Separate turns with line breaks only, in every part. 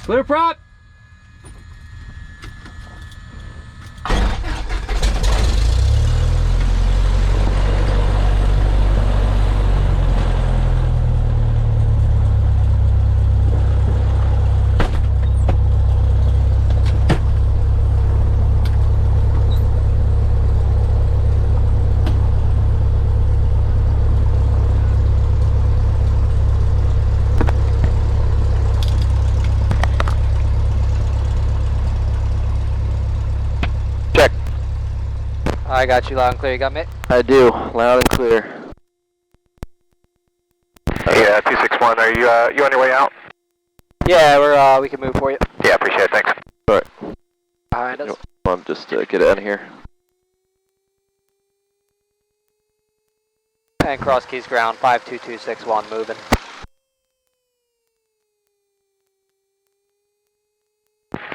Clear prop.
I got you loud and clear. You got me?
I do, loud and clear.
Yeah, 261. Are you on your way out?
Yeah, we can move for you.
Yeah, appreciate it. Thanks.
Alright.
Behind us.
I'm just get out of here.
And cross keys ground 52261 moving.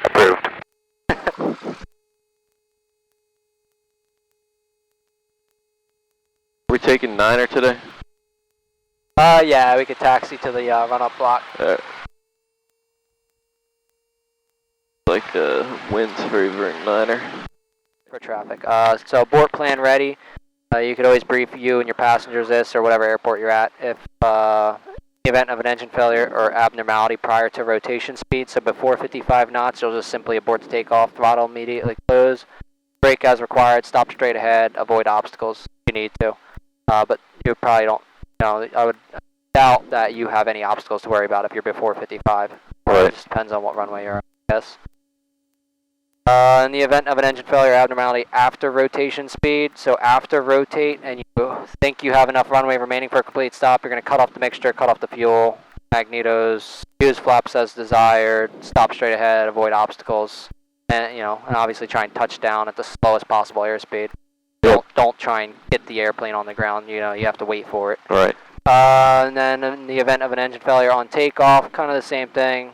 Approved.
We're taking 9er today?
Yeah, we could taxi to the run-up block.
Alright. Like winds favoring 9er.
For traffic. So abort plan ready. You could always brief you and your passengers this or whatever airport you're at if in the event of an engine failure or abnormality prior to rotation speed. So before 55 knots, you'll just simply abort the takeoff, throttle immediately close, brake as required, stop straight ahead, avoid obstacles if you need to. But you probably don't, I would doubt that you have any obstacles to worry about if you're before 55.
Right.
It just depends on what runway you're on, I guess. In the event of an engine failure or abnormality after rotation speed, so after rotate and you think you have enough runway remaining for a complete stop, you're going to cut off the mixture, cut off the fuel, magnetos, use flaps as desired, stop straight ahead, avoid obstacles, and and obviously try and touch down at the slowest possible airspeed. Don't try and get the airplane on the ground, you have to wait for it.
Right.
And then in the event of an engine failure on takeoff, kind of the same thing,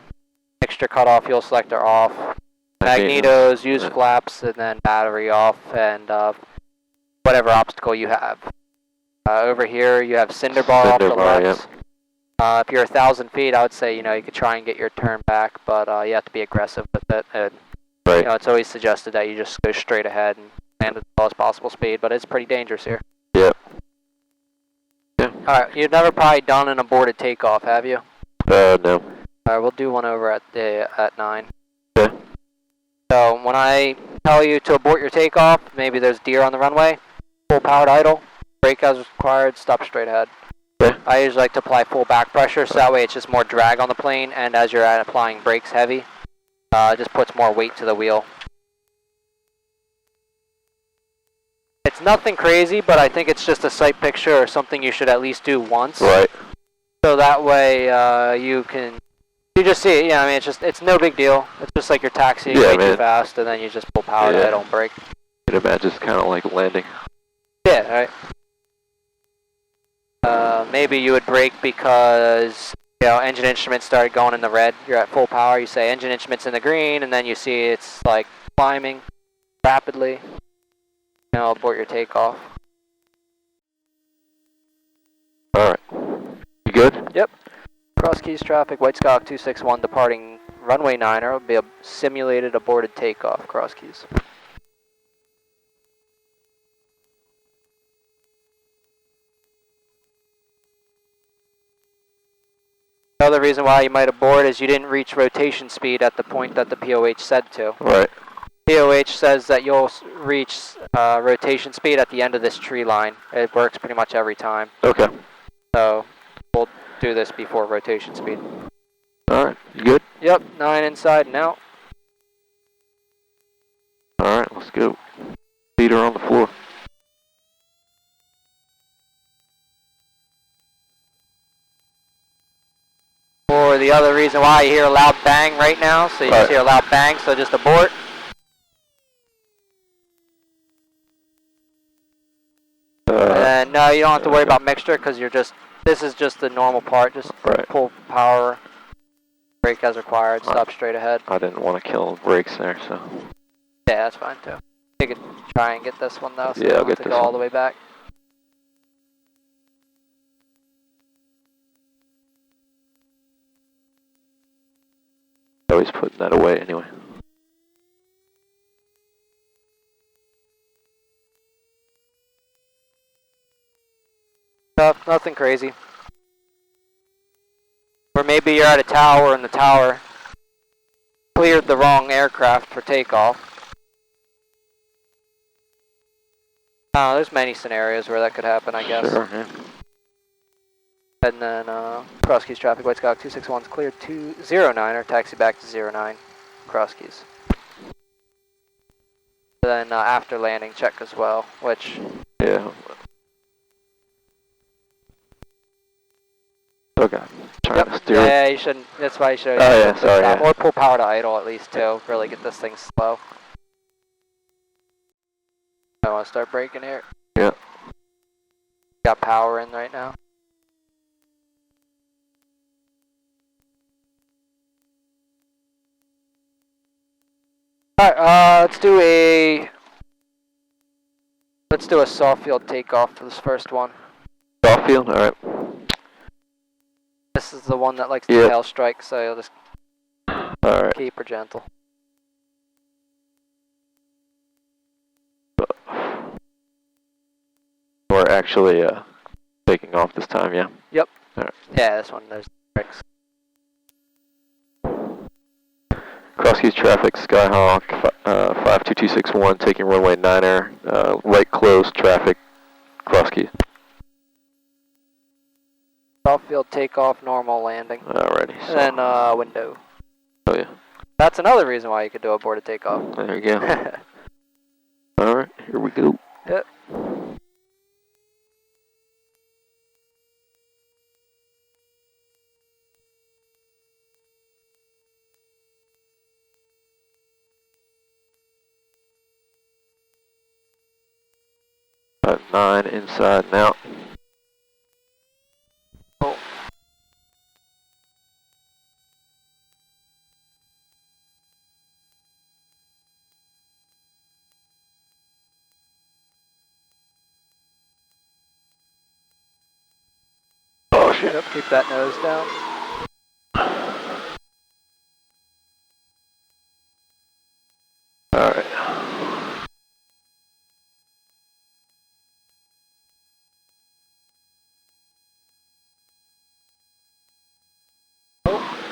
mixture cut off, fuel selector off. Magnetos, use flaps, and then battery off, and whatever obstacle you have. Over here, you have cinder bar off the left. Yep. If you're 1,000 feet, I would say you could try and get your turn back, but you have to be aggressive with it. And,
right.
It's always suggested that you just go straight ahead and land at the lowest possible speed, but it's pretty dangerous here.
Yep. Yeah.
All right, you've never probably done an aborted takeoff, have you?
No.
All right, we'll do one over at 9.
Okay.
So when I tell you to abort your takeoff, maybe there's deer on the runway, full powered idle, brake as required, stop straight ahead.
Okay.
I usually like to apply full back pressure, so that way it's just more drag on the plane, and as you're applying brakes heavy, it just puts more weight to the wheel. It's nothing crazy, but I think it's just a sight picture or something you should at least do once.
Right.
So that way you just see it. Yeah, it's no big deal. It's just like you're taxiing way too fast, and then you just pull power idle and brake.
I can imagine it's kind of like landing.
Yeah, right. Maybe you would brake because engine instruments started going in the red. You're at full power. You say engine instruments in the green, and then you see it's like climbing rapidly. Abort your takeoff.
All right. You good?
Yep. Cross Keys traffic, White Scout 261 departing runway 9er will be a simulated aborted takeoff, Cross Keys. Another reason why you might abort is you didn't reach rotation speed at the point that the POH said to.
Right.
POH says that you'll reach rotation speed at the end of this tree line. It works pretty much every time.
Okay.
So we'll do this before rotation speed.
Alright, you good?
Yep, 9 inside and out.
Alright, let's go. Feet are on the floor.
Or the other reason why you hear a loud bang right now, so you just hear a loud bang, so just abort. And no, you don't have to worry about mixture because this is just the normal part. Just pull power, brake as required, stop straight ahead.
I didn't want to kill brakes there, so.
Yeah, that's fine too. You could try and get this one though, so
yeah,
you
I'll
don't
get
have to
this
go all
one.
the way back.
Are always putting that away anyway.
Nothing crazy. Or maybe you're at a tower and the tower cleared the wrong aircraft for takeoff. There's many scenarios where that could happen, I guess.
Sure, yeah.
And then cross keys traffic, White Scout 261's cleared to 09er, taxi back to 09, cross keys. Then after landing check as well, which...
Yeah. Okay. Trying to steer it.
Yeah, you shouldn't, that's why you should...
Oh yeah, sorry, yeah.
Or pull power to idle at least too, really get this thing slow. I want to start braking here.
Yeah.
Got power in right now. Alright, let's do a soft field takeoff for this first one.
Soft field? Alright.
This is the one that likes to tail strike, so you'll just keep her gentle.
We're actually taking off this time, yeah?
Yep.
Alright.
Yeah, this one, there's brakes.
Cross keys traffic, Skyhawk 52261, taking runway 9er, right close traffic, cross keys.
Soft field takeoff, normal landing.
Alrighty. So.
And then window.
Oh yeah.
That's another reason why you could do a boarded takeoff.
There you go. Alright, here we go.
Yep.
At 9 inside and out.
Oh.
Oh shit.
Yep, keep that nose down.
Alright.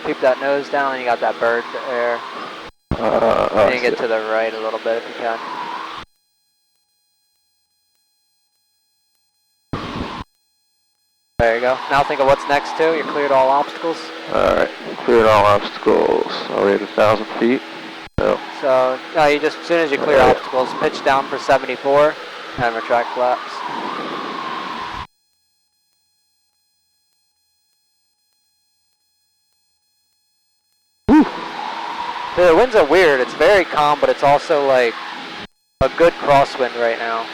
Keep that nose down, and you got that bird there. And you get to the right a little bit if you can. There you go. Now think of what's next too. You cleared all obstacles.
Alright, cleared all obstacles. Are we at 1,000 feet? No.
So, no, you just, as soon as you clear obstacles, pitch down for 74 and retract flaps. The winds are weird. It's very calm, but it's also like a good crosswind right now.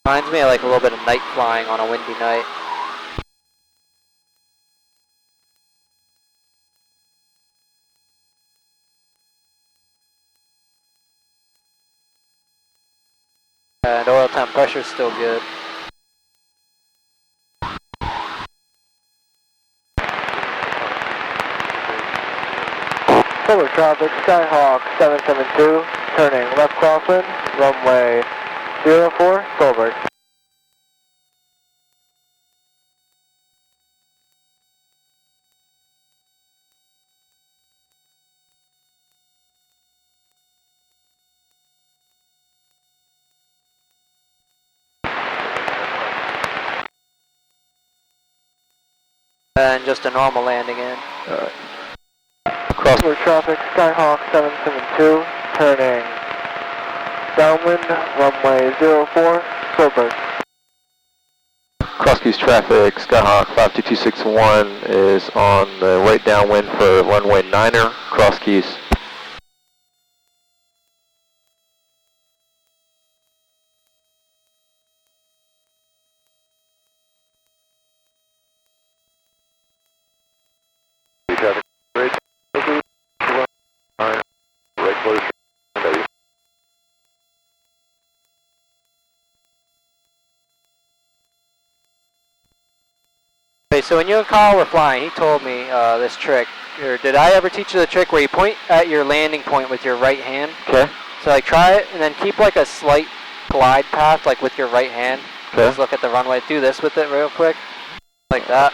Reminds me of like a little bit of night flying on a windy night. And oil temp pressure's still good.
Solar traffic, Skyhawk 772, turning left crosswind, runway 04, Solberg.
And just a normal landing in.
Alright.
Solar traffic, Skyhawk 772, turning downwind, runway 04, Solberg.
Cross keys traffic, Skyhawk 52261 is on the right downwind for runway 9er, cross keys.
Traffic, bridge, right close.
so when you and Kyle were flying, he told me this trick. Or did I ever teach you the trick where you point at your landing point with your right hand?
Okay.
So like try it and then keep like a slight glide path like with your right hand.
Okay.
Just look at the runway. Do this with it real quick. Like that.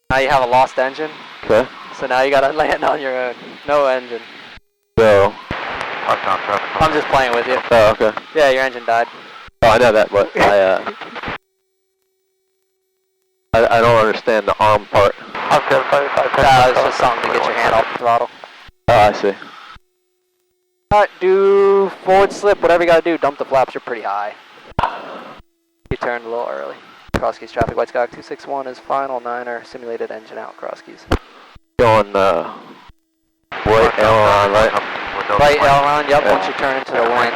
Now you have a lost engine.
Okay.
So now you gotta land on your own. No engine.
So.
I'm just playing with you.
Oh, okay.
Yeah, your engine died.
Oh, I know that, but I don't understand the arm part.
It's just something to get your hand off the throttle.
Oh, I see.
Alright, do forward slip, whatever you gotta do. Dump the flaps, you're pretty high. You turned a little early. Cross keys traffic, White Sky 261 is final 9er, simulated engine out, cross keys.
Going right aileron, right?
Right aileron, yep, once you turn into the wind.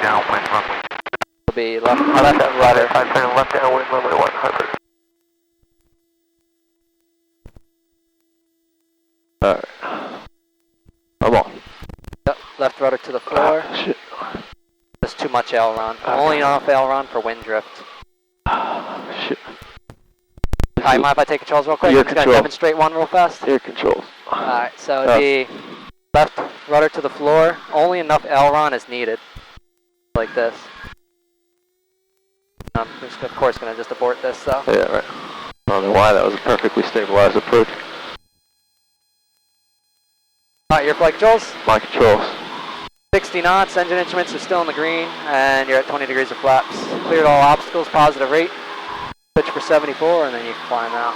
It'll be left rudder.
Left downwind, runway 100.
Alright. I'm on.
Yep, left rudder to the floor.
Shit.
There's too much aileron. Only enough aileron for wind drift.
Shit.
Alright, mind if I take controls real quick?
Your
I'm just gonna
control.
demonstrate one real fast.
Air controls.
Alright, so it'd be left rudder to the floor. Only enough aileron is needed. Like this. I'm just, of course, gonna just abort this though.
Yeah, right. I don't know why that was a perfectly stabilized approach.
Alright, your flight controls.
My controls.
60 knots, engine instruments are still in the green, and you're at 20 degrees of flaps. Cleared all obstacles, positive rate. Pitch for 74, and then you can climb out.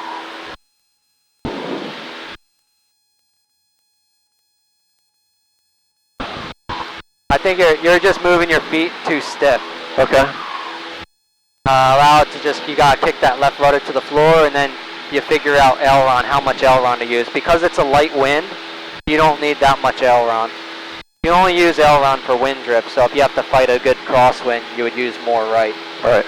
I think you're just moving your feet too stiff.
Okay.
Allow it to just, you gotta kick that left rudder to the floor, and then you figure out aileron, how much aileron to use. Because it's a light wind, you don't need that much aileron. You only use aileron for wind drift, so if you have to fight a good crosswind, you would use more right.
Alright.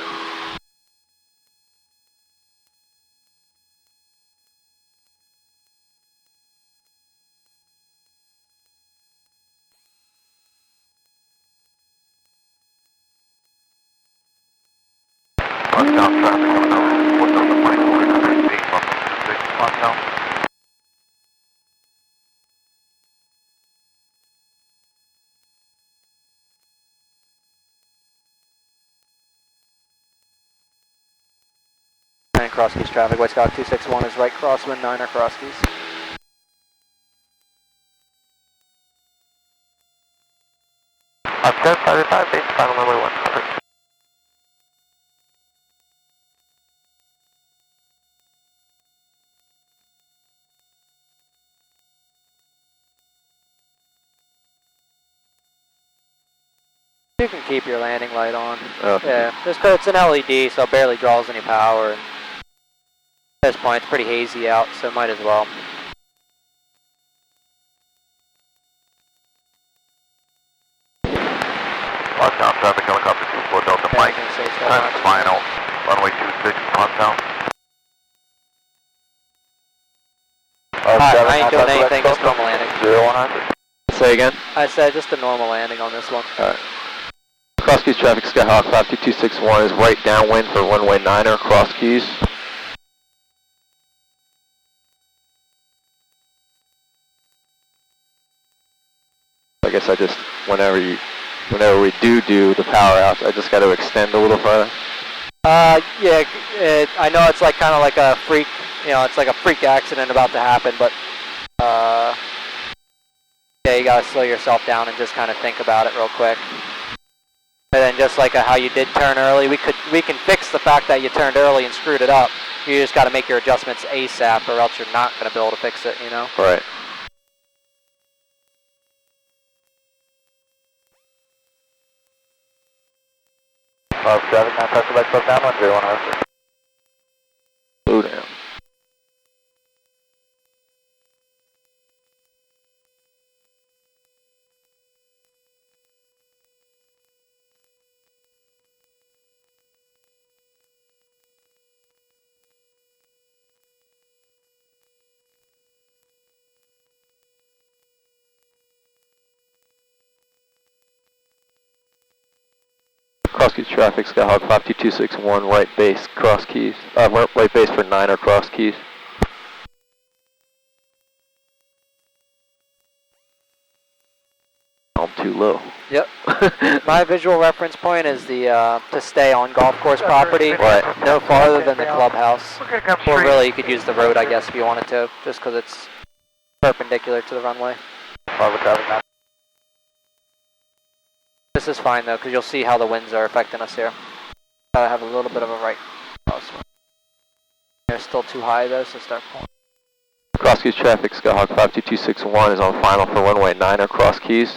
Watchdown traffic coming over. What's on the plane? 400 feet, 126, watchdown.
And cross keys traffic, White Sky 261 is right crosswind, 9er cross keys.
Oscar 585, base final runway 100.
You can keep your landing light on.
Okay.
Yeah, it's an LED, so it barely draws any power. And at this point, it's pretty hazy out, so might as well.
Watchdown traffic, helicopter 24 Delta
Yeah,
Mike.
I can say so
Time
much.
final. Runway 26, watchdown.
I ain't doing anything, just normal landing.
0100.
Say again?
I said just a normal landing on this one.
Alright. Cross keys traffic, Skyhawk 52261 is right downwind for runway 9er, cross keys. I guess I just, whenever we do the power outs, I just got to extend a little further.
Yeah, I know it's like kind of like a freak, it's like a freak accident about to happen, but yeah, you gotta slow yourself down and just kind of think about it real quick. And then just like how you did turn early, we can fix the fact that you turned early and screwed it up. You just gotta make your adjustments ASAP, or else you're not gonna be able to fix it,
Right.
Traffic, now pressure by slope down 101.
Slow down. Cross keys traffic, Skyhawk 52261, right base, cross keys. Right base for 9er, cross keys. low.
Yep. My visual reference point is the to stay on golf course property, no farther than the clubhouse.
We're gonna come
Or
straight.
really, you could use the road, I guess, if you wanted to, just because it's perpendicular to the runway. This is fine though, because you'll see how the winds are affecting us here. I have a little bit of a right cross. They're still too high though, so start pulling.
Cross Keys traffic, Skyhawk 52261 is on final for runway 9er, Cross Keys.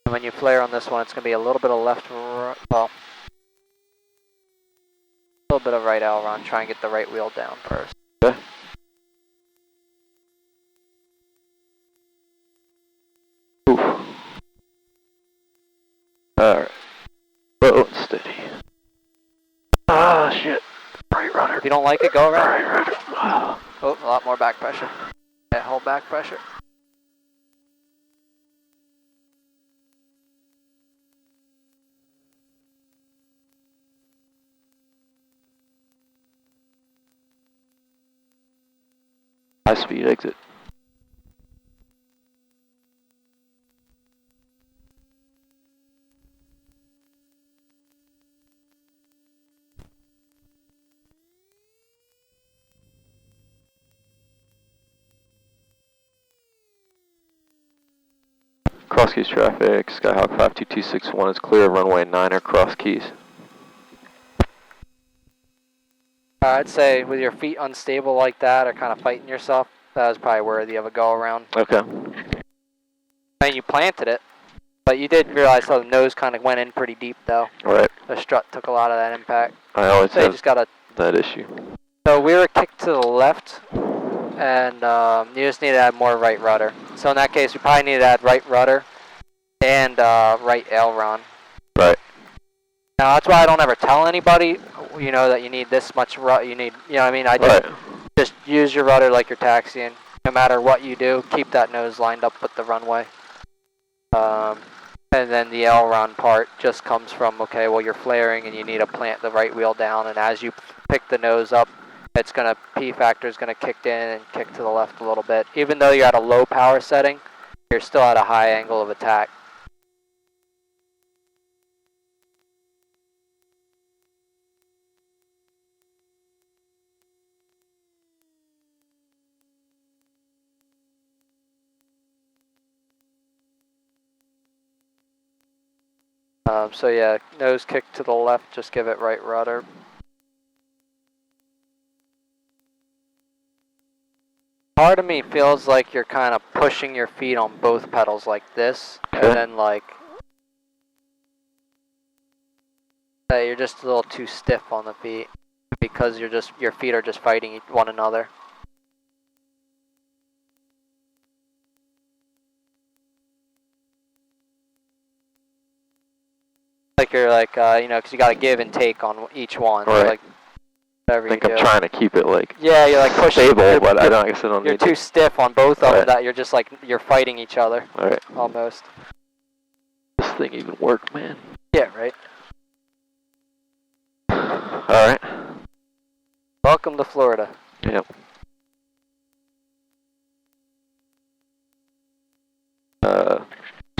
And when you flare on this one, it's going to be a little bit of left, well, a little bit of right aileron. Try and get the right wheel down first.
Okay. Oof. Alright. Slow and steady. Ah, shit. Right rudder.
If you don't like it, go around.
Right rudder. Oh.
Oh, a lot more back pressure. Yeah, hold back pressure.
High speed exit. Cross Keys traffic, Skyhawk 52261 is clear of runway 9er, Cross Keys.
I'd say with your feet unstable like that or kind of fighting yourself, that was probably worthy of a go around.
Okay.
I mean, you planted it, but you did realize how the nose kind of went in pretty deep though.
Right.
The strut took a lot of that impact.
I always
So you
have
just gotta.
that issue.
So we were kicked to the left, and you just need to add more right rudder. So in that case, we probably need to add right rudder and right aileron.
Right.
Now that's why I don't ever tell anybody, you know, that you need this much rudder. You need, you know what I mean? I just,
Right.
just use your rudder like you're taxiing. No matter what you do, keep that nose lined up with the runway. And then the aileron part just comes from, okay, well you're flaring and you need to plant the right wheel down, and as you pick the nose up, it's gonna, P factor is gonna kick in and kick to the left a little bit. Even though you're at a low power setting, you're still at a high angle of attack. So yeah, nose kick to the left, just give it right rudder. Part of me feels like you're kind of pushing your feet on both pedals like this,
Okay.
and then like, you're just a little too stiff on the feet, because your feet are just fighting one another. Like you're like, you know, because you got to give and take on each one.
Right.
Like, whatever
I think
you
I'm
do.
trying to keep it like
Yeah, you're like pushing.
stable, but I guess I don't
You're
need
too stiff on both of them
Right.
that you're just like, you're fighting each other,
Alright.
almost.
This thing even work, man.
Yeah, right.
Alright.
Welcome to Florida.
Yep.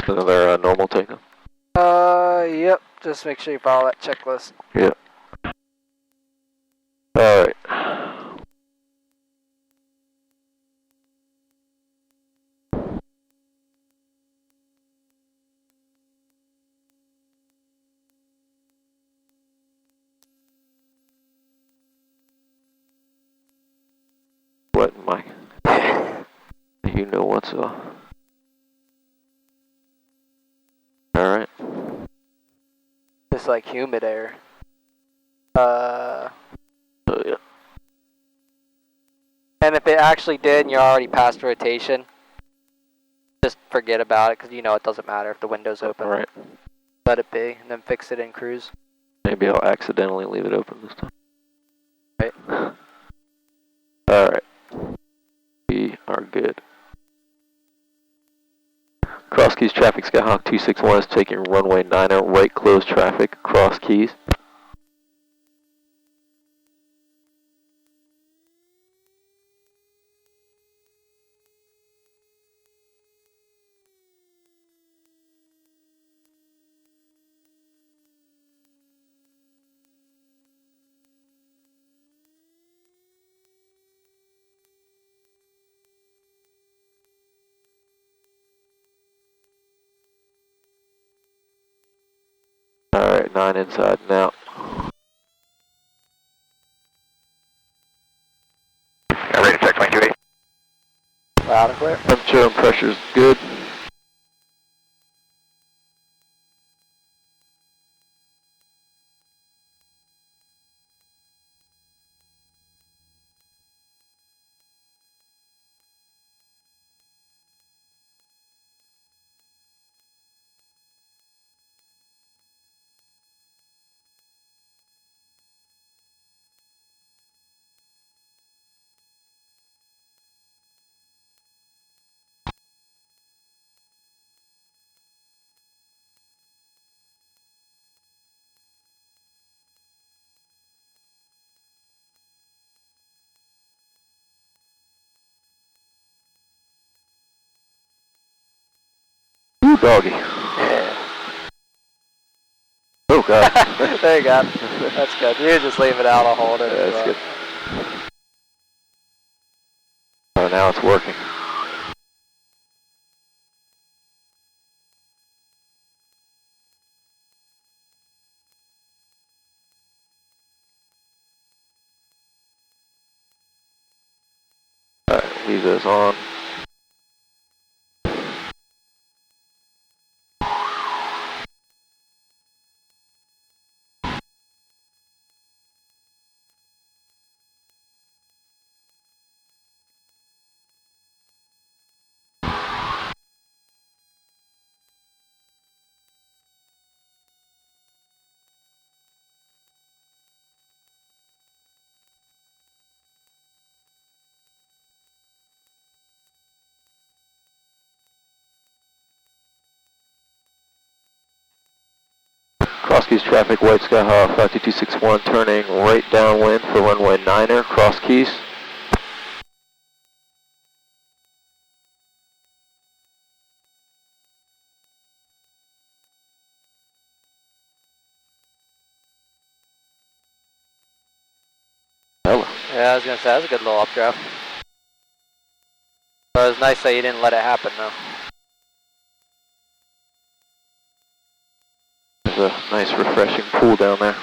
Another normal takeoff.
Yep. Just make sure you follow that checklist.
Yep. Alright. What, Mike? You know what's up. Alright.
It's like humid air.
Oh, yeah.
And if it actually did and you're already past rotation, just forget about it, because you know it doesn't matter if the window's open.
Alright.
Let it be, and then fix it in cruise.
Maybe I'll accidentally leave it open this time.
Right.
Alright. We are good. Cross Keys traffic, Skyhawk 261 is taking runway 9er, right closed traffic, Cross Keys. Alright, 9 inside and out.
Yeah, ready to check 228.
Loud and clear.
Temperature and pressure is good. Ooh, doggy. Oh, God.
There you go. That's good. You just leave it out, I'll hold it.
Yeah, that's good. Oh, now it's working. Alright, leave those on. Cross Keys traffic, White Skyhawk 52261, turning right downwind for runway 9er, Cross Keys. Hello.
Yeah, I was gonna say, that was a good little updraft. But it was nice that you didn't let it happen, though.
There's a nice refreshing pool down there.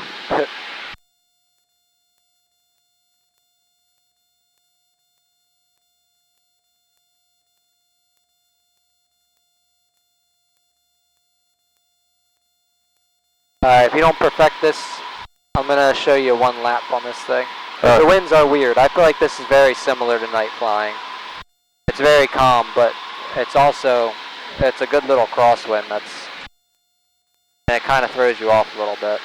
Alright, if you don't perfect this, I'm gonna show you one lap on this thing.
Alright.
The winds are weird. I feel like this is very similar to night flying. It's very calm, but it's also, it's a good little crosswind and it kind of throws you off a little bit.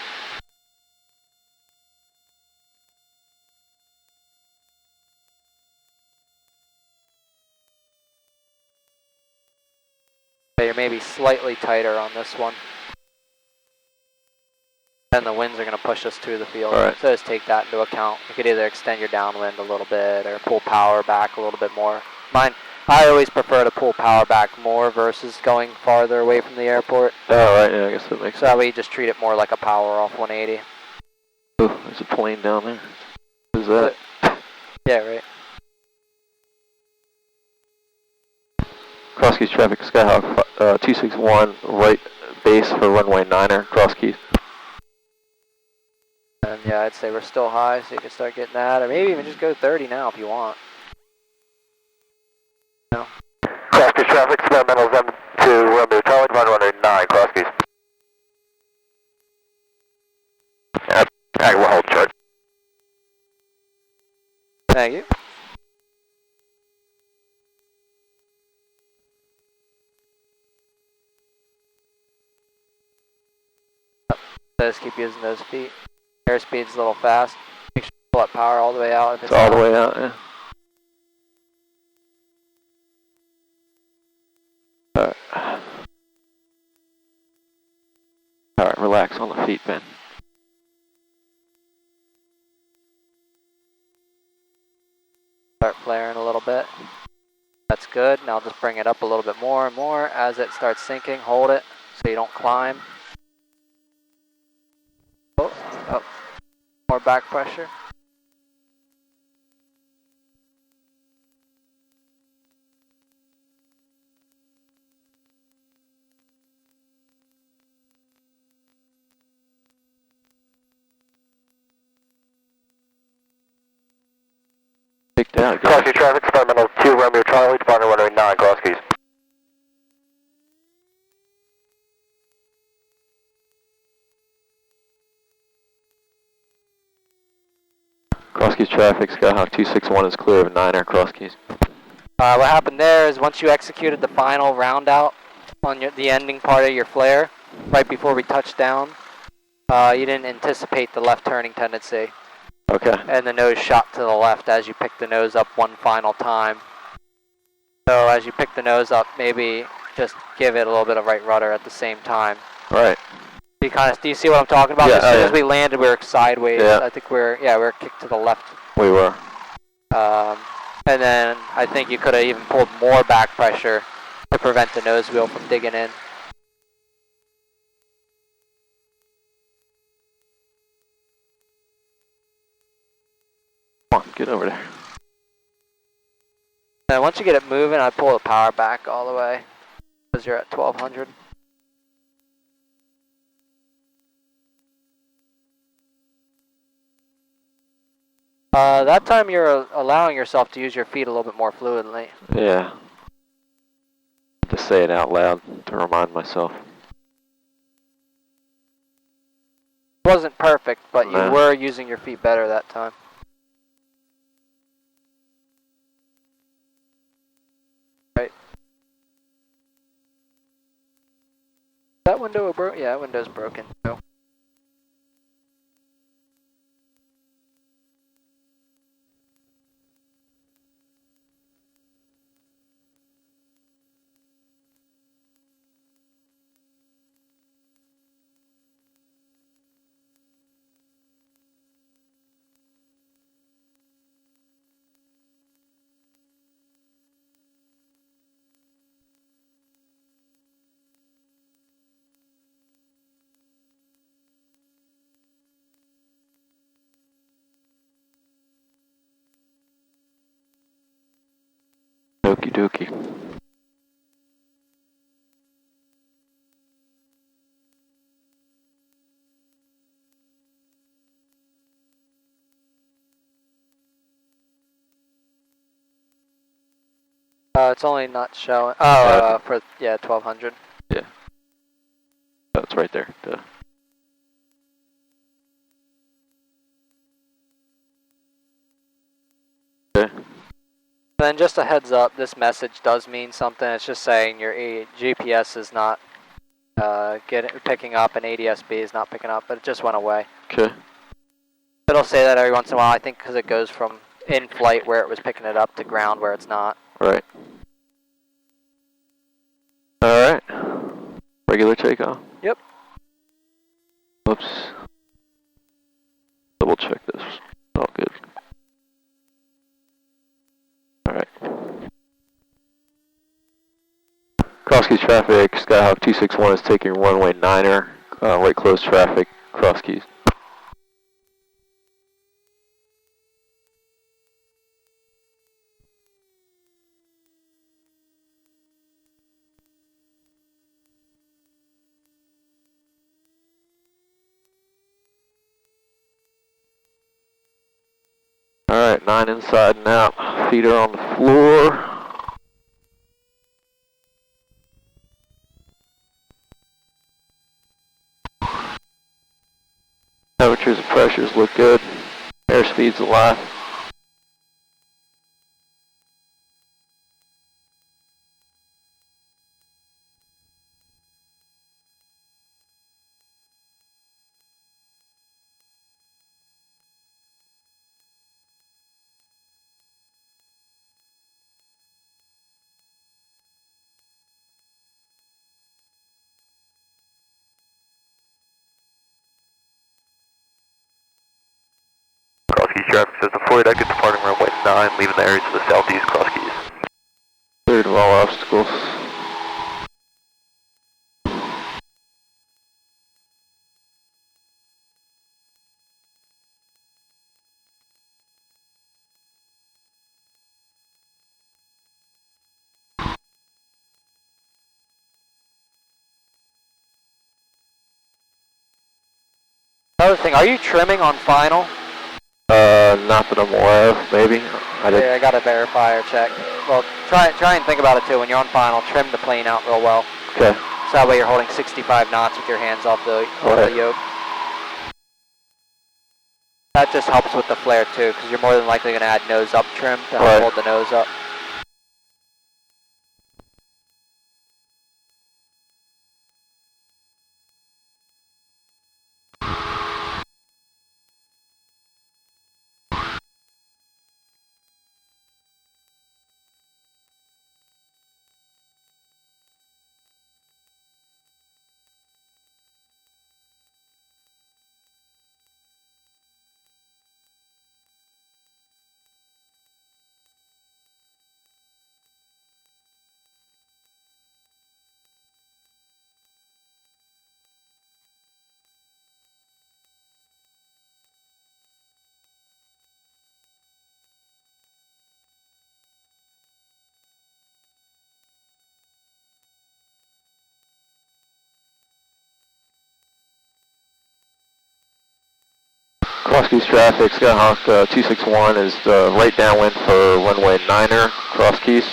But you're maybe slightly tighter on this one. And the winds are going to push us to the field.
All right.
So just take that into account. You could either extend your downwind a little bit or pull power back a little bit more. I always prefer to pull power back more versus going farther away from the airport.
Oh, right, yeah, I guess that makes
So that way you just treat it more like a power off 180.
Oh, there's a plane down there. What is that?
Yeah, right.
Cross Keys traffic, Skyhawk 261, right base for runway 9er, Cross Keys.
And yeah, I'd say we're still high, so you can start getting that. Or maybe even just go 30 now if you want. No.
Cross Keys traffic, experimental M2, runway college, runway 9, Cross Keys. Alright, we'll hold short.
Thank you. Just keep using those feet. Airspeed's a little fast. Make sure you pull up power all the way out. If
It's all the way out, yeah. Alright. Alright, relax on the feet, Ben.
Start flaring a little bit. That's good. Now just bring it up a little bit more and more. As it starts sinking, hold it so you don't climb. Oh, more back pressure.
Kicked out,
Cross
guys.
Keys traffic, Experimental 2, Romeo Charlie, departing runway 9, Cross Keys.
Cross Keys traffic, Skyhawk 261 is clear of 9 Cross Keys.
What happened there is once you executed the final round out on the ending part of your flare, right before we touched down, you didn't anticipate the left turning tendency.
Okay.
And the nose shot to the left as you picked the nose up one final time. So as you pick the nose up, maybe just give it a little bit of right rudder at the same time.
Right.
Do you see what I'm talking about?
Yeah,
As soon as we landed, we were sideways.
Yeah.
I think we were kicked to the left.
We were.
And then I think you could have even pulled more back pressure to prevent the nose wheel from digging in.
Come on, get over there.
And once you get it moving, I pull the power back all the way because you're at 1200. That time you're allowing yourself to use your feet a little bit more fluidly.
Yeah. To say it out loud to remind myself.
It wasn't perfect, but you
No.
were using your feet better that time. Right. That window broke? Yeah, that window's broken. So.
Okie dokie.
It's only not showing. For 1200.
Yeah. Oh, it's right there. Duh. Okay.
Then just a heads up, this message does mean something. It's just saying your GPS is not picking up and ADS-B is not picking up, but it just went away.
Okay.
It'll say that every once in a while, I think because it goes from in flight where it was picking it up to ground where it's not.
Right. Alright. Regular takeoff?
Yep.
Oops. Double check this. All good. Alright. Cross Keys traffic, Skyhawk 261 is taking runway 9er, right close traffic, Cross Keys. Alright, 9 inside and out. Feet are on the floor. Temperatures and pressures look good. Airspeed's alive.
Cross Keys traffic says the flight exit departing runway 9, leaving the area to the southeast, Cross Keys.
Cleared of all obstacles.
Another thing, are you trimming on final?
Not that I'm aware of, maybe. I did.
Yeah, I got a verifier check. Well, try and think about it too. When you're on final, trim the plane out real well.
Okay.
So that way you're holding 65 knots with your hands off the yoke. That just helps with the flare too, because you're more than likely going to add nose up trim to help hold the nose up.
Cross-keys traffic, Skyhawk 261 is right downwind for runway 9er, cross-keys.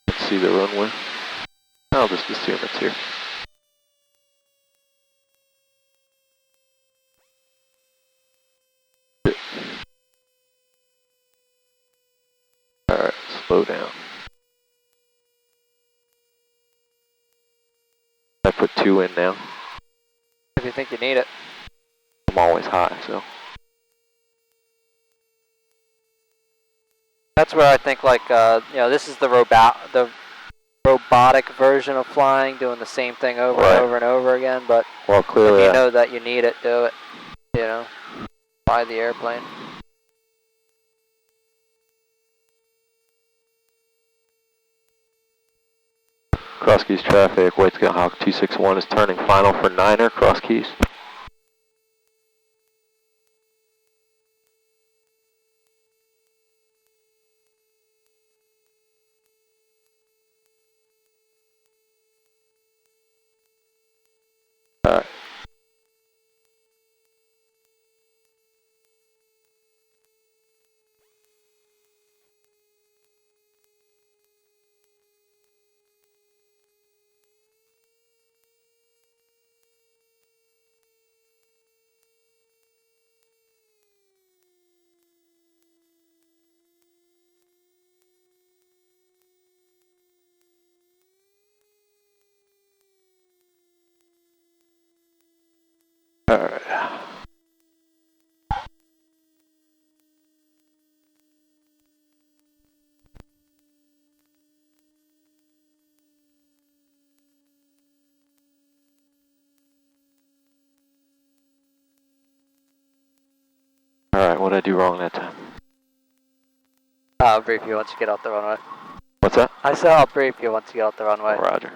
Let's see the runway. I'll just assume it's here. Alright, slow down. I put 2 in now.
If you think you need it.
I'm always high, so.
That's where I think like, this is the robotic version of flying, doing the same thing over and over and over again, but
well, clearly
if you know that you need it, do it. Fly the airplane.
Cross-keys traffic, White Skyhawk 261 is turning final for 9er, cross-keys. Alright. Alright. Alright, what did I do wrong that time?
I'll brief you once you get off the runway.
What's that?
I said I'll brief you once you get off the runway.
Roger.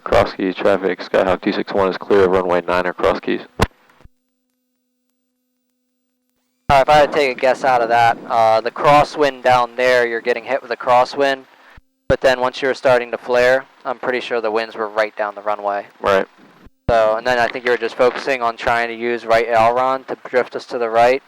Cross-keys traffic, Skyhawk 261 is clear of runway 9er, cross-keys.
Alright, if I had to take a guess out of that, the crosswind down there, you're getting hit with a crosswind, but then once you were starting to flare, I'm pretty sure the winds were right down the runway.
Right.
So, and then I think you were just focusing on trying to use right aileron to drift us to the right,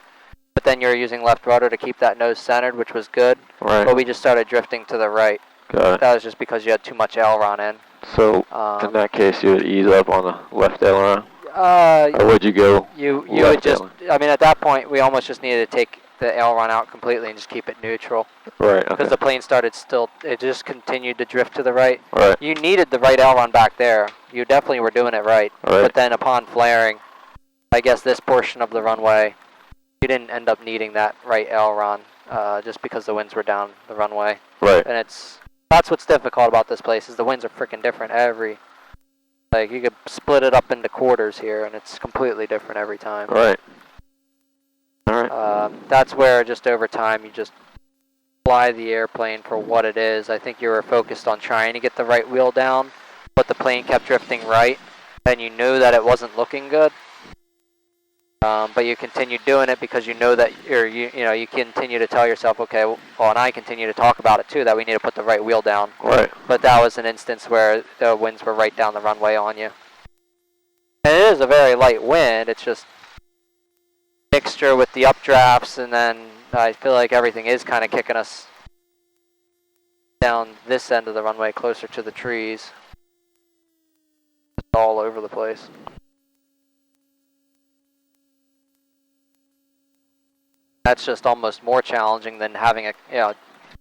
but then you were using left rudder to keep that nose centered, which was good,
Right.
but we just started drifting to the right.
Got it.
That was just because you had too much aileron in.
So, in that case, you would ease up on the left aileron? Or would you go
You would just, I mean, at that point, we almost just needed to take the aileron out completely and just keep it neutral.
Right, okay.
Because the plane started still, it just continued to drift to the right.
Right.
You needed the right aileron back there, You definitely were doing it right.
Right.
But then upon flaring, I guess this portion of the runway, you didn't end up needing that right aileron, just because the winds were down the runway.
Right.
And that's what's difficult about this place, is the winds are freaking different like you could split it up into quarters here and it's completely different every time.
Right. Alright.
That's where just over time you just fly the airplane for what it is. I think you were focused on trying to get the right wheel down, but the plane kept drifting right, and you knew that it wasn't looking good. But you continued doing it because you know that you continue to tell yourself, okay, well, and I continue to talk about it too, that we need to put the right wheel down.
Right.
But that was an instance where the winds were right down the runway on you. And it is a very light wind. It's just mixture with the updrafts, and then I feel like everything is kind of kicking us down this end of the runway closer to the trees. It's all over the place. That's just almost more challenging than having a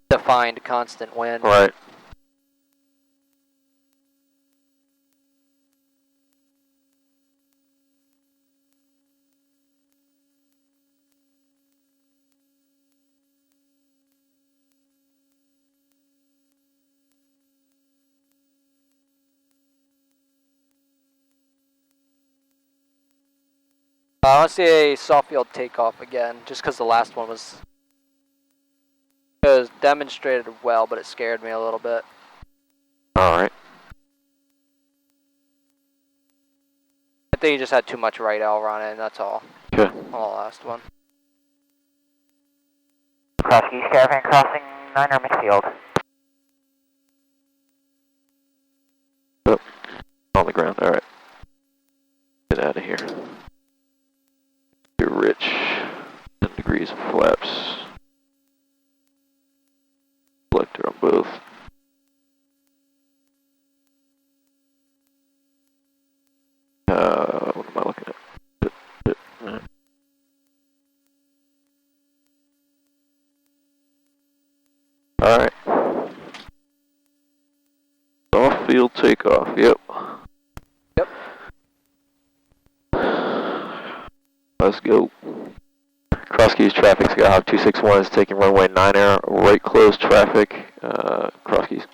defined constant wind.
Right.
I want to see a soft field takeoff again, just because the last one was demonstrated well, but it scared me a little bit.
Alright.
I think you just had too much right aileron in, that's all.
Okay.
On the last one.
Cross East Caravan crossing 9er midfield.
Oh, on the ground. Alright. Get out of here. You're rich. 10 degrees of flaps. Selector on both. What am I looking at? Alright. Soft field takeoff, yep.
Yep.
Let's go. Cross Keys traffic, Skyhawk 261 is taking runway 9er, right close traffic, Cross Keys.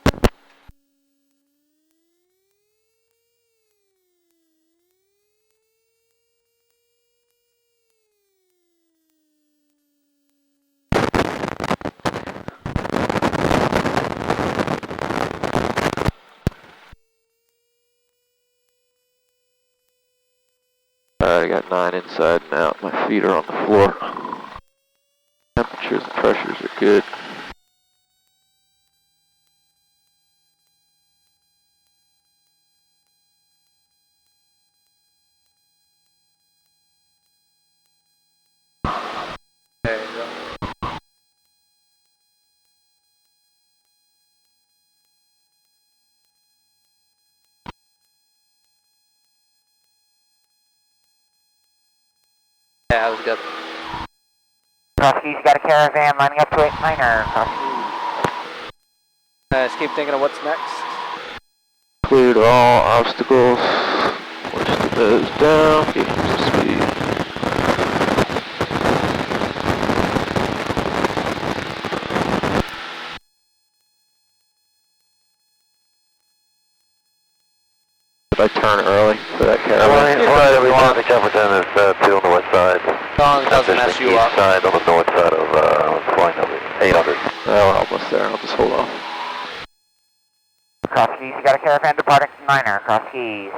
Alright, I got 9 inside and out. My feet are on the floor. Temperatures and pressures are good.
There you go. Yeah, that was good.
Cross East got a caravan lining up to 9er. Cross East.
Just keep thinking of what's next.
Cleared all obstacles. Push the nose down, get some speed. Did I turn early for that caravan?
We want the Jefferson is two on the west side.
As long as it doesn't mess you up.
East side on the north side of flight number 800.
Oh, almost there. I'll just hold off.
Cross East got a caravan departing from 9er. Cross Keys.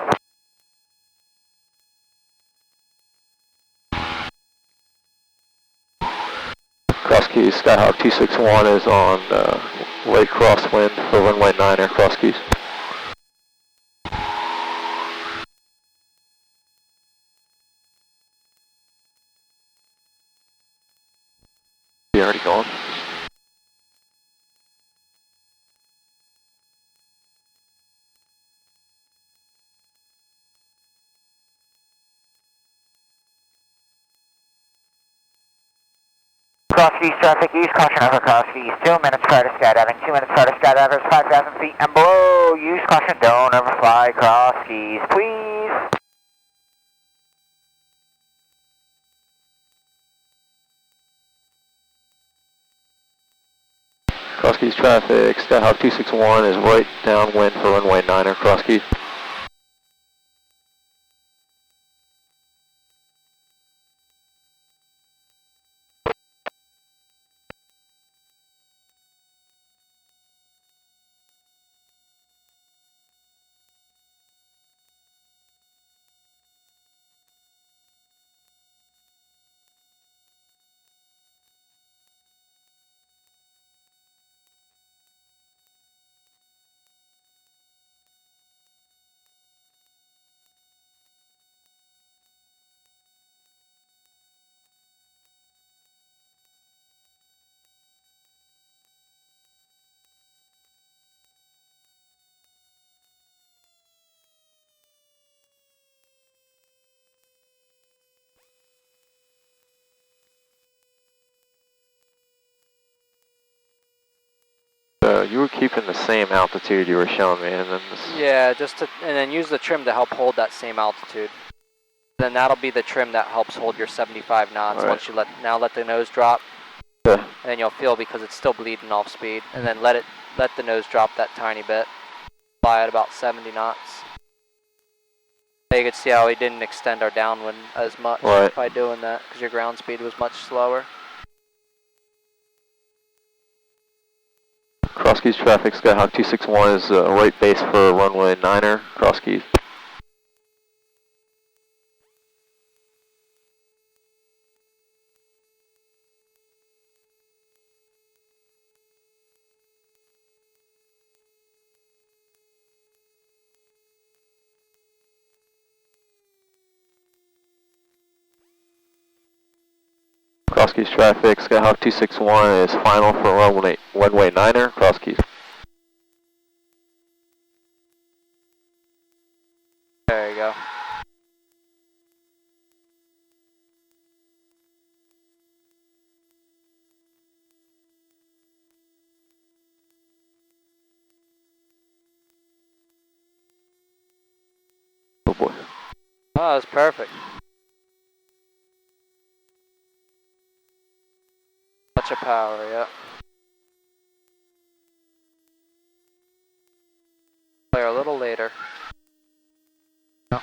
Cross Keys, Skyhawk 261 is on right crosswind for runway 9er, Cross Keys. You already gone?
Cross east traffic, use caution over cross east. 2 minutes prior to skydiving, 2 minutes prior to skydivers, 5,000 feet and below. Use caution, don't overfly cross keys, please.
Cross Keys traffic, Skyhawk 261 is right downwind for runway 9er, Cross Keys. You were keeping the same altitude you were showing me, and then this...
Yeah, and then use the trim to help hold that same altitude. Then that'll be the trim that helps hold your 75 knots.
Right.
Once you let the nose drop,
Yeah.
and then you'll feel because it's still bleeding off speed, and then let the nose drop that tiny bit. Fly at about 70 knots. You can see how we didn't extend our downwind as much by doing that because your ground speed was much slower.
Cross Keys traffic, Skyhawk 261 is right base for runway 9er, Cross Keys. Cross Keys traffic, Skyhawk 261 is final for runway 9er, Cross Keys.
There you go.
Oh boy.
Oh, that's perfect. Touch of power, yeah. Play a little later. No.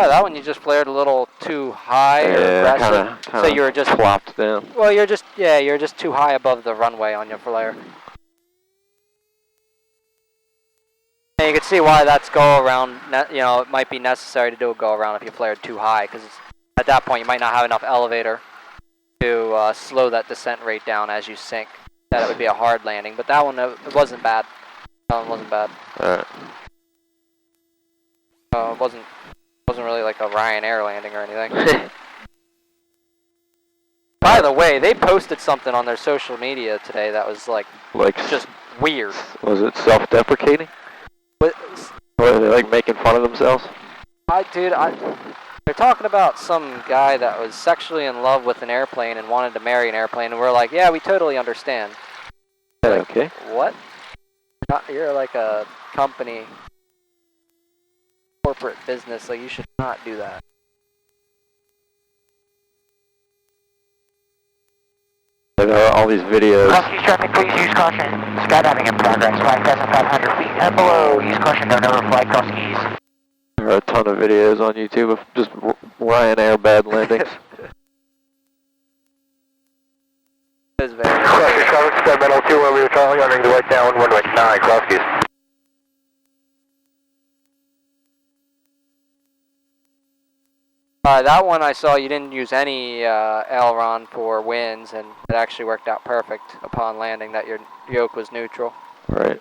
Oh, that one you just flared a little too high or aggressive.
Kinda
So you were just
flopped down.
Well, you're just too high above the runway on your flare. And you can see why that's go around. You know, it might be necessary to do a go around if you flared too high, because at that point you might not have enough elevator to slow that descent rate down as you sink. That it would be a hard landing, but that one it wasn't bad. That one wasn't bad.
Alright.
It wasn't really like a Ryanair landing or anything. By the way, they posted something on their social media today that was like just weird.
Was it self-deprecating? Or are they like making fun of themselves?
They're talking about some guy that was sexually in love with an airplane and wanted to marry an airplane, and we're like, yeah, we totally understand. Like,
Okay.
What? You're like a company, corporate business, like you should not do that.
Like all these videos.
Cross-keys traffic, please use caution. Skydiving in progress, 5,500 feet and below. Use caution, don't overfly cross-keys.
There are a ton of videos on YouTube of just Ryanair bad landings.
It is very
Cross-keys traffic, Skymetal 2, we were Charlie, entering the right down, runway 9, cross-keys.
That one I saw you didn't use any aileron for winds, and it actually worked out perfect upon landing that your yoke was neutral.
Right.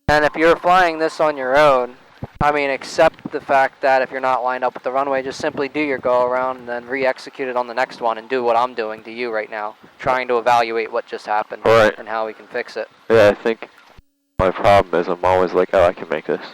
And if you're flying this on your own, I mean, except the fact that if you're not lined up with the runway, just simply do your go around and then re-execute it on the next one and do what I'm doing to you right now, trying to evaluate what just happened
Right.
and how we can fix it.
Yeah, I think my problem is I'm always like, oh, I can make this.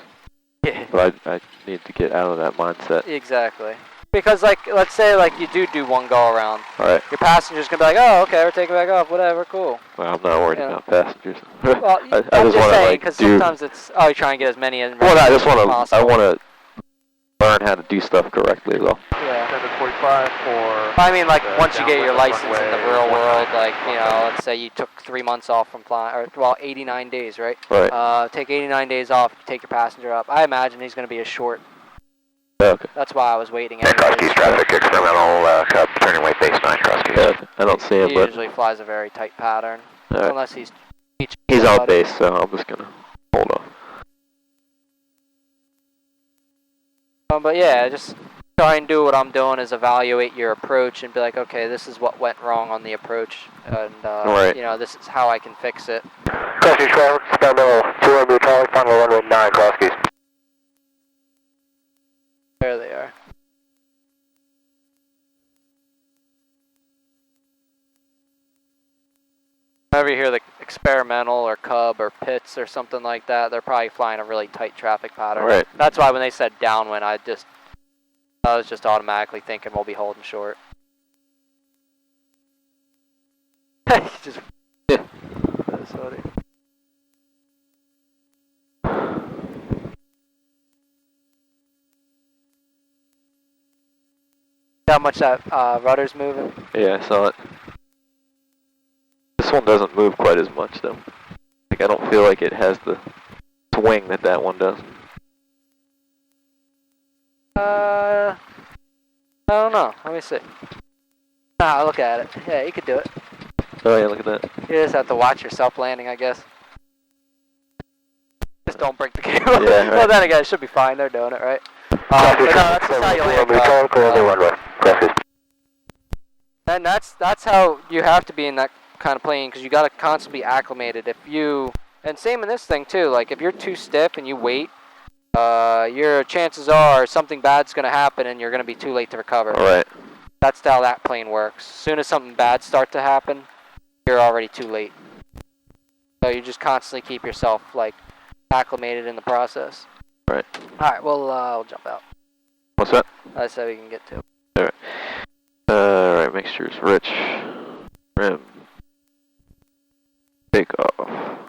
But I need to get out of that mindset.
Exactly. Because, like, let's say, like, you do one go around.
Right.
Your passenger's going to be like, oh, okay, we're taking back off, whatever, cool.
Well, I'm not worried about passengers.
Well,
I
I'm
just
just
want to,
saying,
like,
because
do...
sometimes it's, oh, you're trying to get as many in
Well, I just want to,
possible.
I want to learn how to do stuff correctly, though.
Yeah.
745 for...
I mean, like, once you get your
downwind
license in the
runway
real world,
19.
like, you know, let's say you took 3 months off from flying, or, well, 89 days, right?
Right.
Take 89 days off, take your passenger up. I imagine he's going to be a short.
Okay.
That's why I was waiting.
Crosskeys traffic, experimental Cub, turning weight base 9, Crosskeys.
Yeah, I don't see him,
He
but...
usually flies a very tight pattern,
Right.
unless he's teaching
He's on
somebody.
base, so I'm just going to hold on.
But yeah, just try and do what I'm doing is evaluate your approach and be like, okay, this is what went wrong on the approach, and
Right.
you know, this is how I can fix it.
Crosskeys traffic, experimental 2 Charlie, final runway 9, Crosskeys.
There they are. Whenever you hear the experimental or Cub or Pitts or something like that, they're probably flying a really tight traffic pattern.
Right.
That's why when they said downwind, I was just automatically thinking we'll be holding short. Just
Yeah.
That's funny. How much that rudder's moving?
Yeah, I saw it. This one doesn't move quite as much, though. Like, I don't feel like it has the swing that that one does.
I don't know. Let me see. Ah, look at it. Yeah, you could do it.
Oh yeah, look at that.
You just have to watch yourself landing, I guess. Just don't break the cable.
Yeah, right.
Well, then again, it should be fine. They're doing it, right? But no, that's just how you land. And that's how you have to be in that kind of plane, because you got to constantly be acclimated. If you, and same in this thing too, like if you're too stiff and you wait, your chances are something bad's going to happen and you're going to be too late to recover.
Alright.
That's how that plane works. As soon as something bad starts to happen, you're already too late. So you just constantly keep yourself like acclimated in the process.
Right.
Alright, we'll jump out.
What's that?
I said we can get to.
Alright. Alright, mixtures rich. Rim. Take off.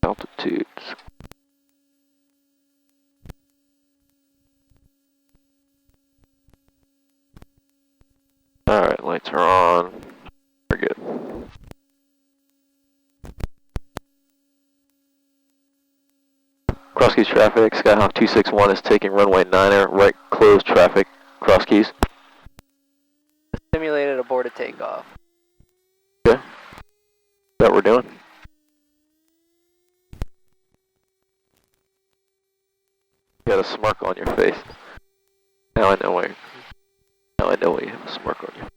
Altitudes. Alright, lights are on. We're good. Cross keys traffic, Skyhawk 261 is taking runway 9er, right closed traffic, cross keys.
Simulated aborted takeoff.
Okay. That we're doing? You got a smirk on your face. Now I know why you have a smirk on you.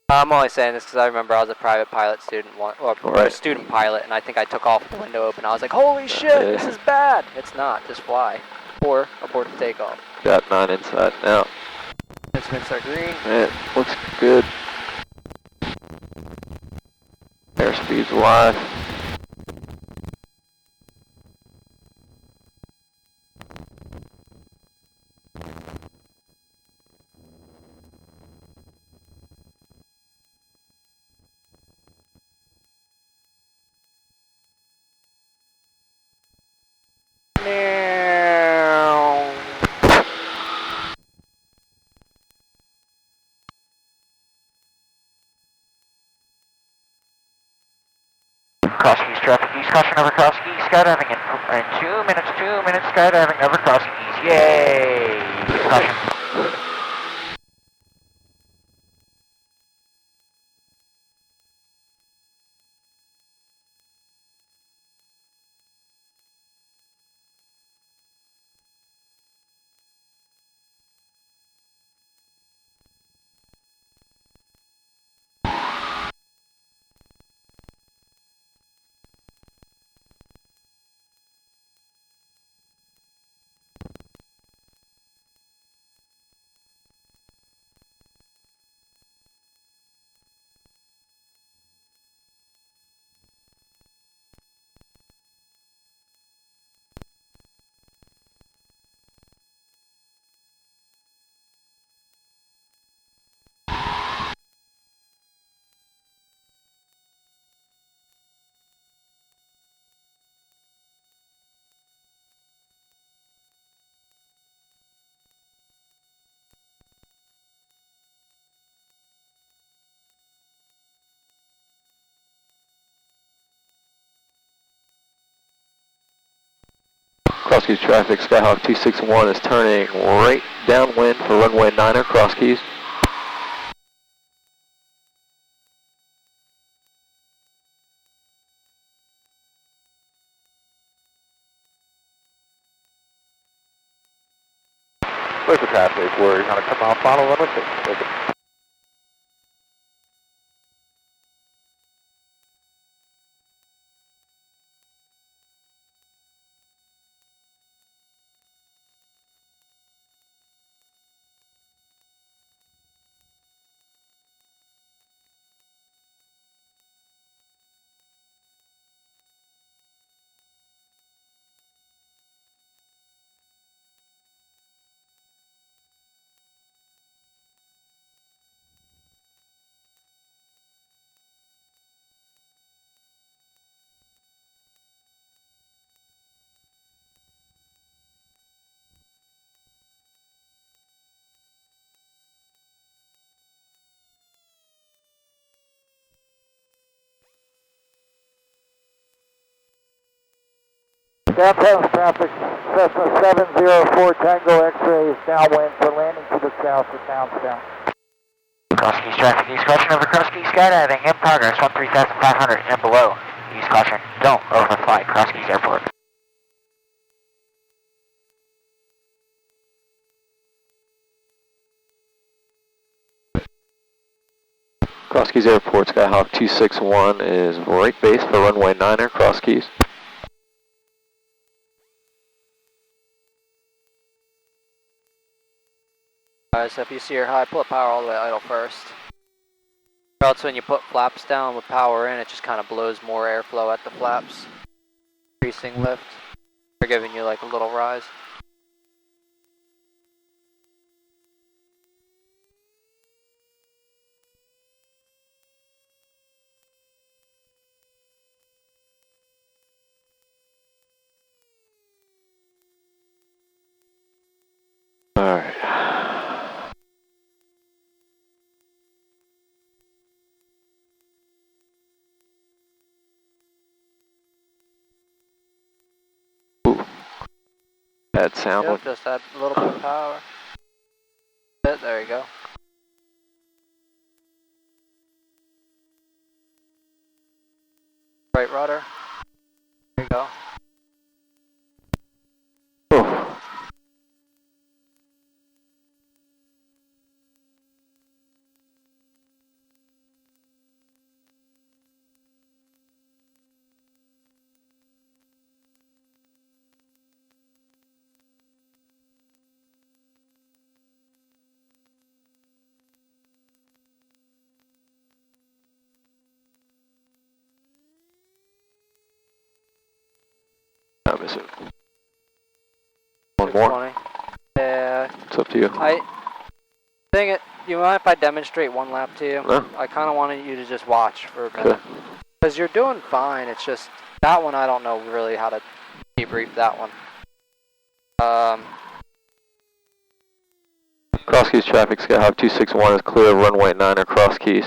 I'm only saying this because I remember I was a private pilot student, or
Right.
a student pilot, and I think I took off with the window open. I was like, holy shit, this is bad. It's not, just fly. Or abort the takeoff.
Got 9 inside now.
Instruments are green.
It looks good. Airspeed's alive.
Cross keys traffic, east caution over cross keys, skydiving in 2 minutes, skydiving over cross keys, yay! East caution.
Cross Keys traffic, Skyhawk 261 is turning right downwind for runway 9er, Cross Keys.
Where's the traffic? We're going to come off final runway 6. Downtown traffic, Cessna 704 Tango X-ray is downwind for landing to the south of Downtown.
Cross Keys traffic, use caution over Cross Keys skydiving in progress, 13,500 and below. Use caution, don't overfly Cross Keys Airport.
Cross Keys Airport, Skyhawk 261 is right base for runway 9er, Cross Keys.
Alright, so if you see her high, pull the power all the way idle first. Or else when you put flaps down with power in, it just kind of blows more airflow at the flaps. Increasing lift. They're giving you like a little rise.
Alright. Ooh. Bad sound.
Yep, just add a little bit of power. There you go. Right rudder. There you go.
Oh. I'm missing. One more?
20. Yeah.
It's up to you.
Dang it. You mind if I demonstrate one lap to you?
No.
I kind of wanted you to just watch for a minute.
Okay.
Because you're doing fine. It's just, that one I don't know really how to debrief that one.
Cross Keys traffic, Skyhawk 261 is clear of runway 9er, Cross Keys.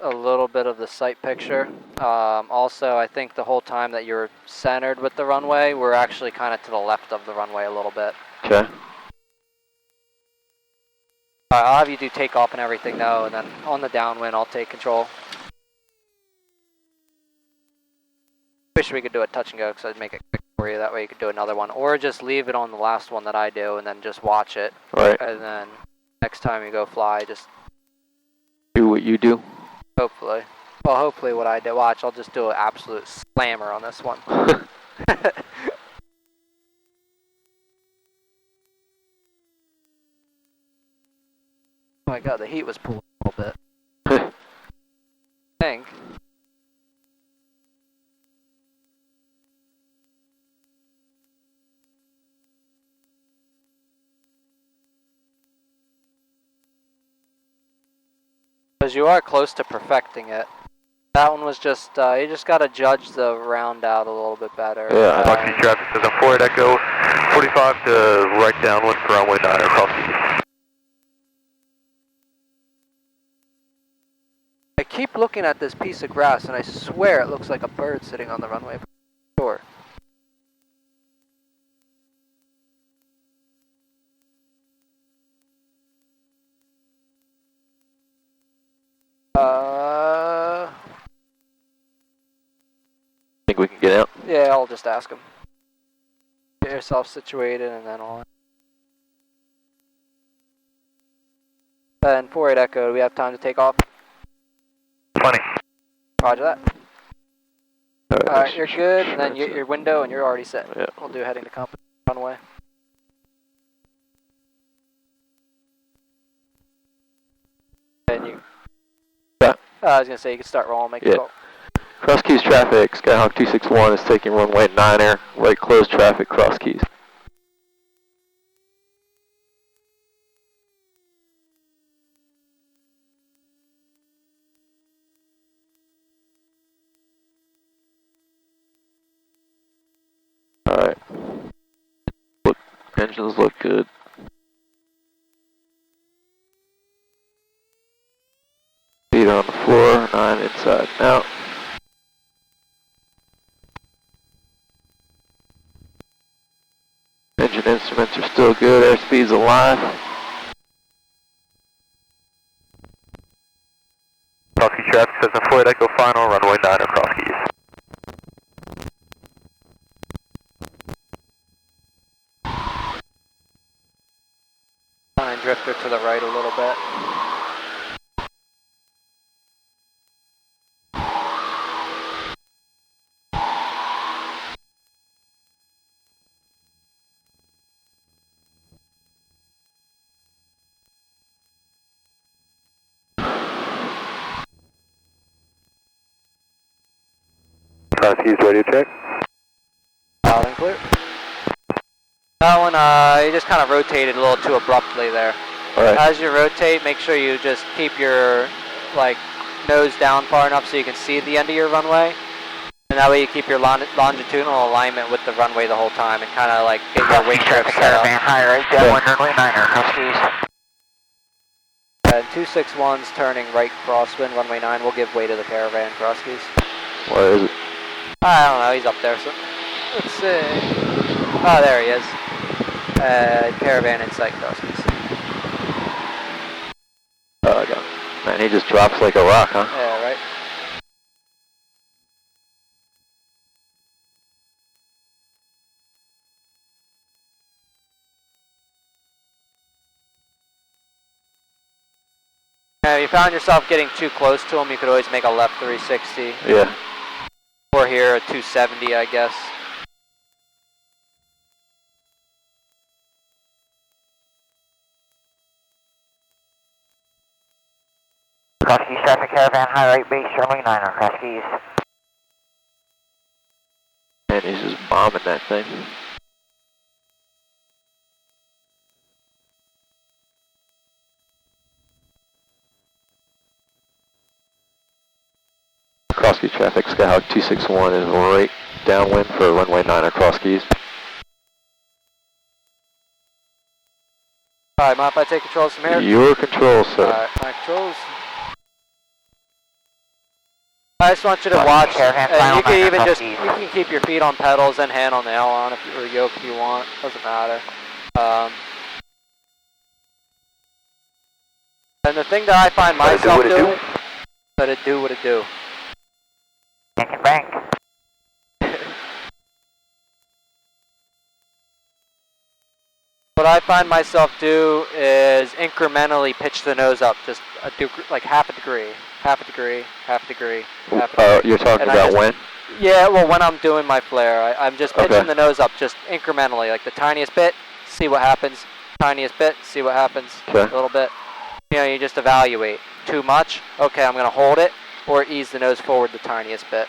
A little bit of the sight picture. Also, I think the whole time that you're centered with the runway, we're actually kind of to the left of the runway a little bit.
Okay.
I'll have you do takeoff and everything though, and then on the downwind, I'll take control. Wish we could do a touch and go because I'd make it quick for you. That way you could do another one, or just leave it on the last one that I do, and then just watch it.
Right.
And then next time you go fly, just
Do what you do.
hopefully. Well, hopefully what I do. Watch, I'll just do an absolute slammer on this one. Oh my god, the heat was pulling a little bit. I think. Because you are close to perfecting it. That one was just, you just got to judge the round out a little bit better.
Yeah.
Cross Keys traffic says I'm 4 at Echo, 45 to right downwind for runway 9er, Cross Keys.
I keep looking at this piece of grass and I swear it looks like a bird sitting on the runway. Sure. just ask him. Get yourself situated and then all that. And 48 Echo, do we have time to take off?
Plenty.
Roger that. Alright, you're good, and then
that's
get
it.
your window and you're already set.
Yeah.
We'll do heading to company runway. And you...
Yeah.
I was going to say, you can start rolling, make
Yeah.
a call.
Cross Keys traffic, Skyhawk 261 is taking runway 9er, right closed traffic, Cross Keys. Alright. Engines look good. Feet on the floor, 9 inside and out. Engine instruments are still good, airspeed's alive.
Cross Keys traffic says in 48 Echo final, runway 9 Cross Keys.
Fine, drifter to the right a little bit.
Cross Keys radio check.
Loud and clear. That one, you just kind of rotated a little too abruptly there.
Alright.
As you rotate, make sure you just keep your nose down far enough so you can see the end of your runway. And that way you keep your longitudinal alignment with the runway the whole time and kind of get your wing grip set up.
Caravan high right downwind runway 9er, cross keys.
And 261's turning right crosswind, runway 9. We'll give way to the Caravan, cross keys.
Where is it?
I don't know, he's up there, so let's see. Oh, there he is. Caravan in sight, cross keys.
Oh, I got it. Man, he just drops like a rock, huh?
Yeah, right. Now, if you found yourself getting too close to him, you could always make a left 360.
Yeah.
Or here, a 270, I guess.
Cross keys traffic, Caravan high right base, runway 9er, cross keys.
Man, he's just bombing that thing. Cross Keys traffic, Skyhawk 261 is right downwind for runway 9 Cross Keys.
Alright, mind if I take controls from here?
Your control, sir.
Alright, my controls. I just want you to watch, and you can even just, you can keep your feet on pedals and hand on the aileron or yoke if you want, doesn't matter. And the thing that I find myself doing, let it do what it do.
Bank and bank.
What I find myself do is incrementally pitch the nose up, just half a degree, half a degree, half a degree, half a degree.
You're talking
And
about when?
Yeah, well, when I'm doing my flare, I'm just pitching
Okay.
the nose up just incrementally, like the tiniest bit, see what happens, tiniest bit, see what happens,
Okay.
a little bit. You know, you just evaluate. Too much? Okay, I'm going to hold it, or ease the nose forward the tiniest bit.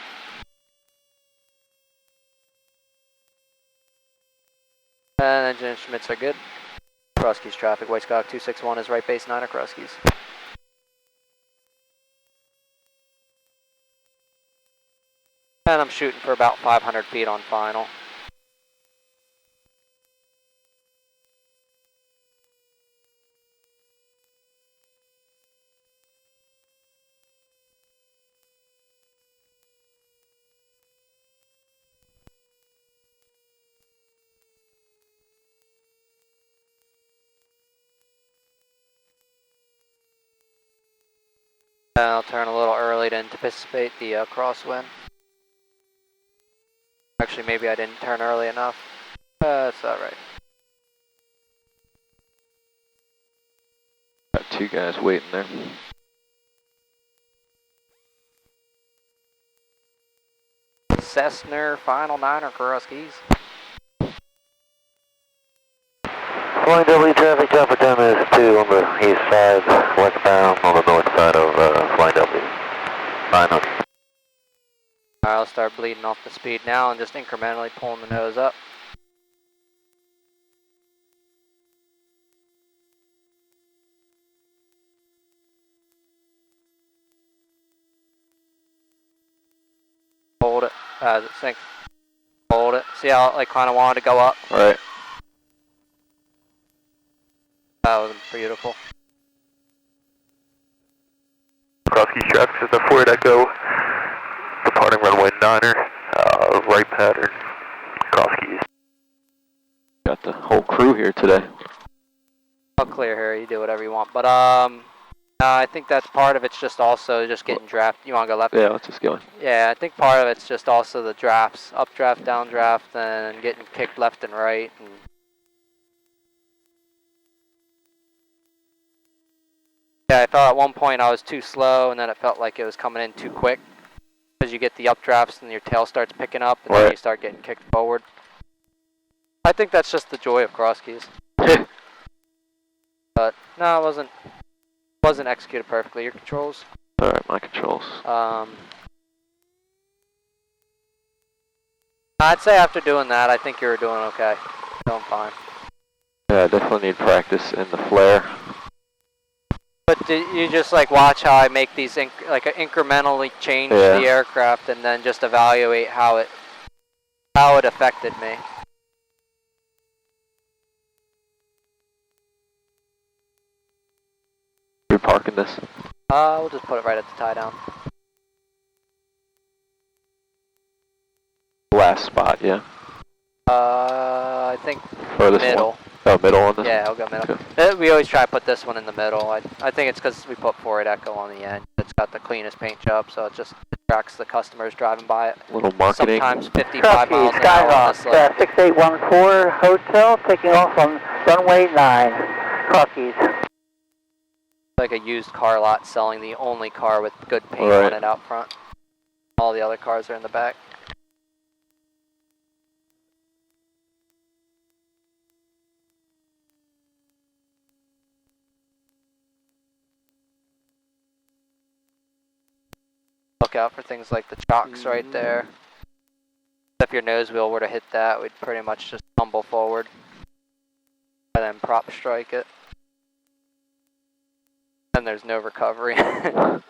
And engine instruments are good. Cross keys traffic, White Scout 261 is right base 9 across keys. And I'm shooting for about 500 feet on final. And I'll turn a little early to anticipate the crosswind. Actually, Actually, maybe I didn't turn early enough. That's alright.
Got 2 guys waiting there.
Cessna, final 9er, Koroskis.
Flying W traffic, chopper time is 2 on the east side, westbound on the north side of Flying W. 900.
Alright, I'll start bleeding off the speed now and just incrementally pulling the nose up. Hold it as it sinks. Hold it. See how it like kind of wanted to go up?
Alright.
That was beautiful.
Cross-keys traffic system forward echo, departing runway 9er, right pattern, cross-keys.
Got the whole crew here today.
I'll clear here, you do whatever you want. But I think that's part of it's just also just getting draft. You want to go left?
Yeah, let's just go in.
Yeah, I think part of it's just also the drafts, updraft, downdraft, and getting kicked left and right. And yeah, I thought at one point I was too slow, and then it felt like it was coming in too quick. Because you get the updrafts and your tail starts picking up, and then you start getting kicked forward. I think that's just the joy of cross keys. But no, it wasn't executed perfectly. Your controls?
Alright, my controls.
I'd say after doing that, I think you were doing okay. Doing fine.
Yeah, I definitely need practice in the flare.
But you just like watch how I make these incrementally change the aircraft, and then just evaluate how it affected me.
You're parking this?
We'll just put it right at the tie down.
Last spot, yeah.
I think
Furthest
middle.
one. Oh, middle on this?
Yeah, I'll go middle.
Okay.
We always try to put this one in the middle. I think it's because we put forward echo on the end. It's got the cleanest paint job, so it just attracts the customers driving by it.
Little marketing.
Sometimes 55 miles an hour on this
Skyhawk, 6814 Hotel, taking off on runway 9. Cross-keys.
Like a used car lot selling the only car with good paint
Right.
on it out front. All the other cars are in the back. Look out for things like the chocks right there. If your nose wheel were to hit that, we'd pretty much just tumble forward and then prop strike it. And there's no recovery.
Cross-keys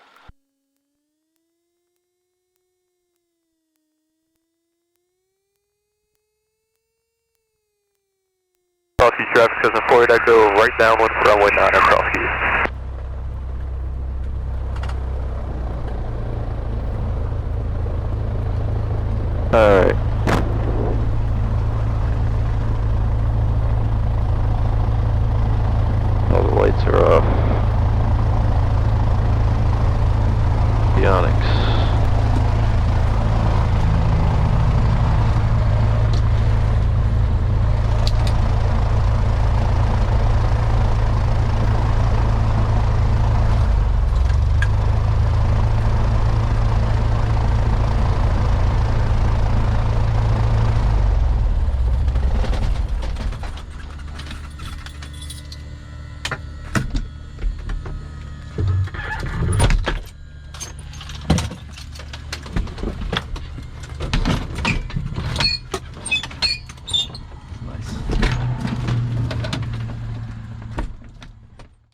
traffic system forward echo, right downwind for runway 9 cross-keys.
Alright.